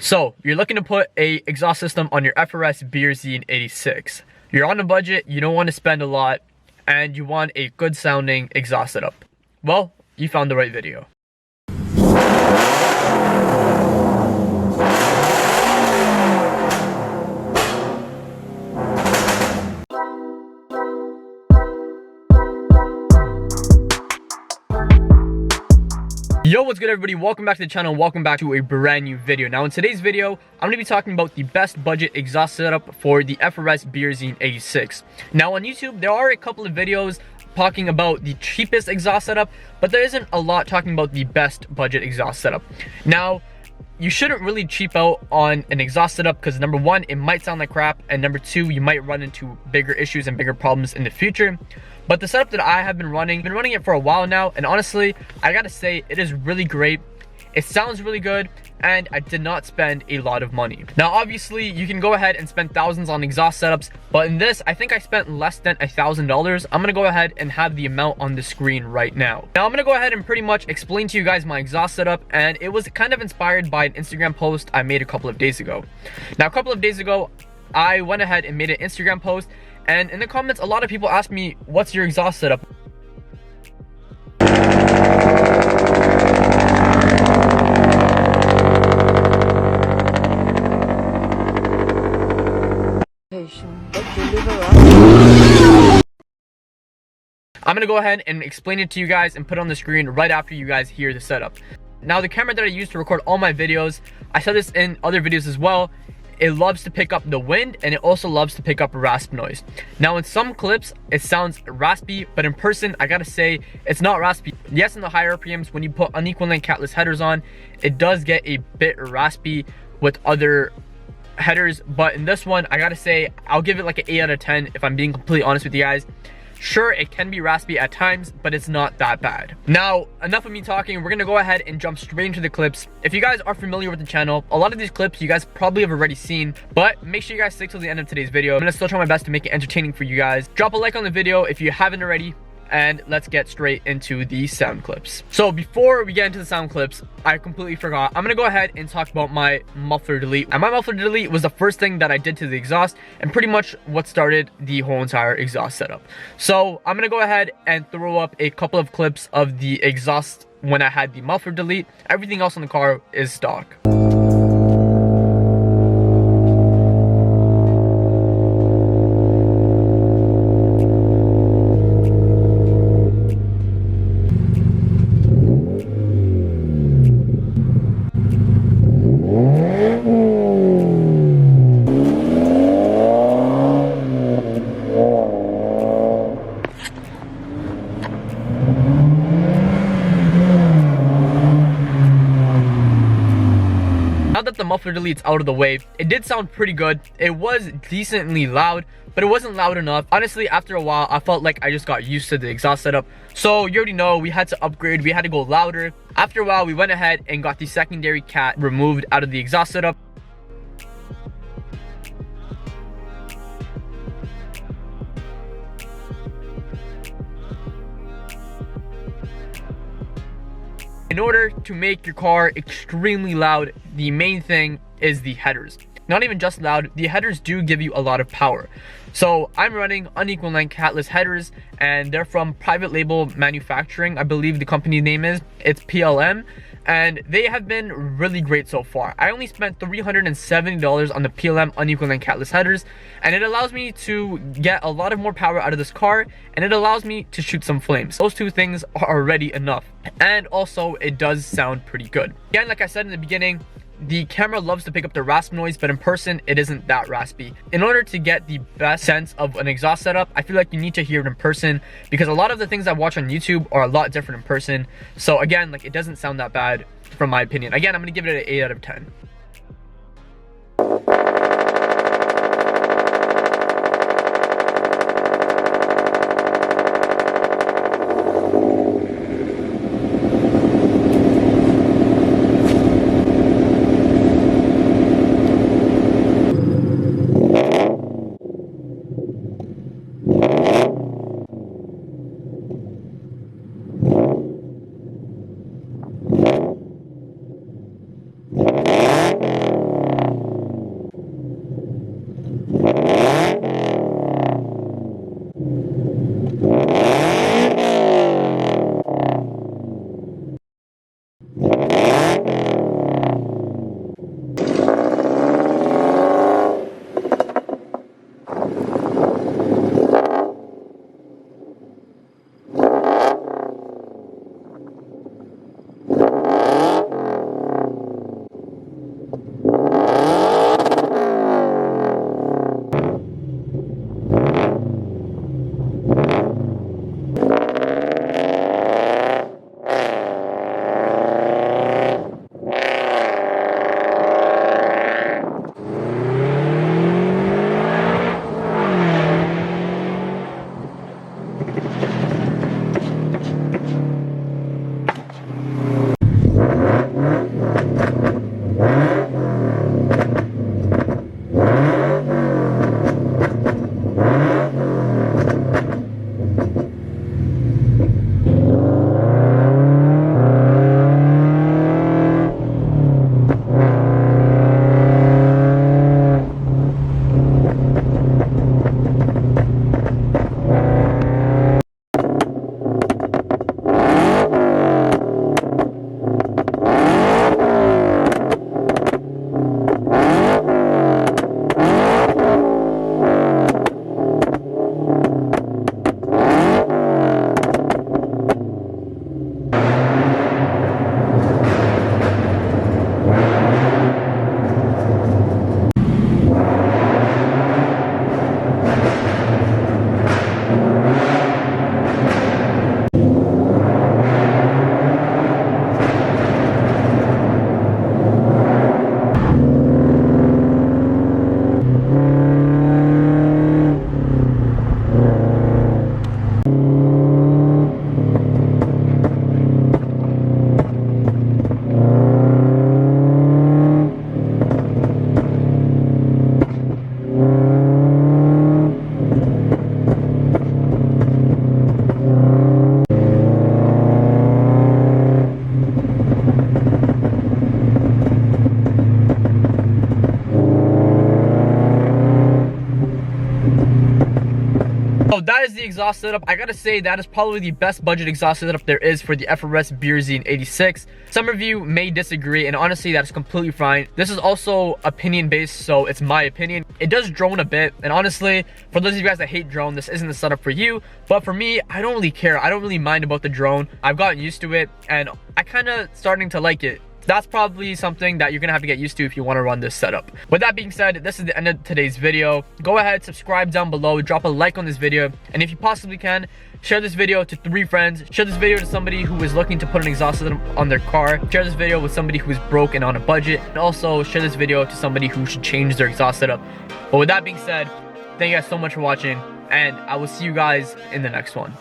So, you're looking to put a exhaust system on your FRS BRZ 86. You're on a budget, you don't want to spend a lot, and you want a good sounding exhaust setup. Well, you found the right video. Yo, what's good everybody? Welcome back to the channel. Welcome back to a brand new video. Now in today's video, I'm going to be talking about the best budget exhaust setup for the FRS BRZ 86. Now on YouTube, there are a couple of videos talking about the cheapest exhaust setup, but there isn't a lot talking about the best budget exhaust setup. Now, you shouldn't really cheap out on an exhaust setup because number one, it might sound like crap, and number two, you might run into bigger issues and bigger problems in the future. But the setup that I have been running it for a while now, and honestly, I gotta say, it is really great. It sounds really good, and I did not spend a lot of money. Now, obviously, you can go ahead and spend thousands on exhaust setups, but in this, I think I spent less than $1,000. I'm gonna go ahead and have the amount on the screen right now. Now, I'm gonna go ahead and pretty much explain to you guys my exhaust setup, and it was kind of inspired by an Instagram post I made a couple of days ago. Now, a couple of days ago, I went ahead and made an Instagram post, and in the comments, a lot of people asked me, what's your exhaust setup? I'm gonna go ahead and explain it to you guys and put it on the screen right after you guys hear the setup. Now, the camera that I use to record all my videos, I said this in other videos as well, it loves to pick up the wind, and it also loves to pick up rasp noise. Now, in some clips, it sounds raspy, but in person, I gotta say, it's not raspy. Yes, in the higher RPMs, when you put unequal length catless headers on, it does get a bit raspy with other headers, but in this one, I gotta say, I'll give it like an 8 out of 10 if I'm being completely honest with you guys. Sure, it can be raspy at times, but it's not that bad. Now, enough of me talking, we're gonna go ahead and jump straight into the clips. If you guys are familiar with the channel, a lot of these clips you guys probably have already seen, but make sure you guys stick till the end of today's video. I'm gonna still try my best to make it entertaining for you guys. Drop a like on the video if you haven't already, and let's get straight into the sound clips. So before we get into the sound clips, I completely forgot. I'm gonna go ahead and talk about my muffler delete. And my muffler delete was the first thing that I did to the exhaust and pretty much what started the whole entire exhaust setup. So I'm gonna go ahead and throw up a couple of clips of the exhaust when I had the muffler delete. Everything else on the car is stock. Now that the muffler delete's out of the way, it did sound pretty good. It was decently loud, but it wasn't loud enough. Honestly, after a while, I felt like I just got used to the exhaust setup. So you already know, we had to upgrade, we had to go louder. After a while, we went ahead and got the secondary cat removed out of the exhaust setup. In order to make your car extremely loud, the main thing is the headers. Not even just loud, the headers do give you a lot of power. So I'm running unequal length catless headers, and they're from private label manufacturing. I believe the company name is, it's PLM, and they have been really great so far. I only spent $370 on the PLM unequal length catless headers, and it allows me to get a lot of more power out of this car, and it allows me to shoot some flames. Those two things are already enough, and also it does sound pretty good. Again, like I said in the beginning, the camera loves to pick up the rasp noise, but in person, it isn't that raspy. In order to get the best sense of an exhaust setup, I feel like you need to hear it in person, because a lot of the things I watch on YouTube are a lot different in person. So again, like, it doesn't sound that bad from my opinion. Again, I'm gonna give it an 8 out of 10. So that is the exhaust setup. I gotta say that is probably the best budget exhaust setup there is for the FRS BRZ 86. Some of you may disagree, and honestly that's completely fine. This is also opinion based, so it's my opinion. It does drone a bit, and honestly, for those of you guys that hate drone, this isn't the setup for you. But for me, I don't really care. I don't really mind about the drone. I've gotten used to it, and I kind of starting to like it. That's probably something that you're gonna have to get used to if you want to run this setup. With that being said, this is the end of today's video. Go ahead, subscribe down below, drop a like on this video, and if you possibly can, share this video to 3 friends. Share this video to somebody who is looking to put an exhaust system on their car. Share this video with somebody who is broke and on a budget, and also share this video to somebody who should change their exhaust setup. But with that being said, thank you guys so much for watching, and I will see you guys in the next one.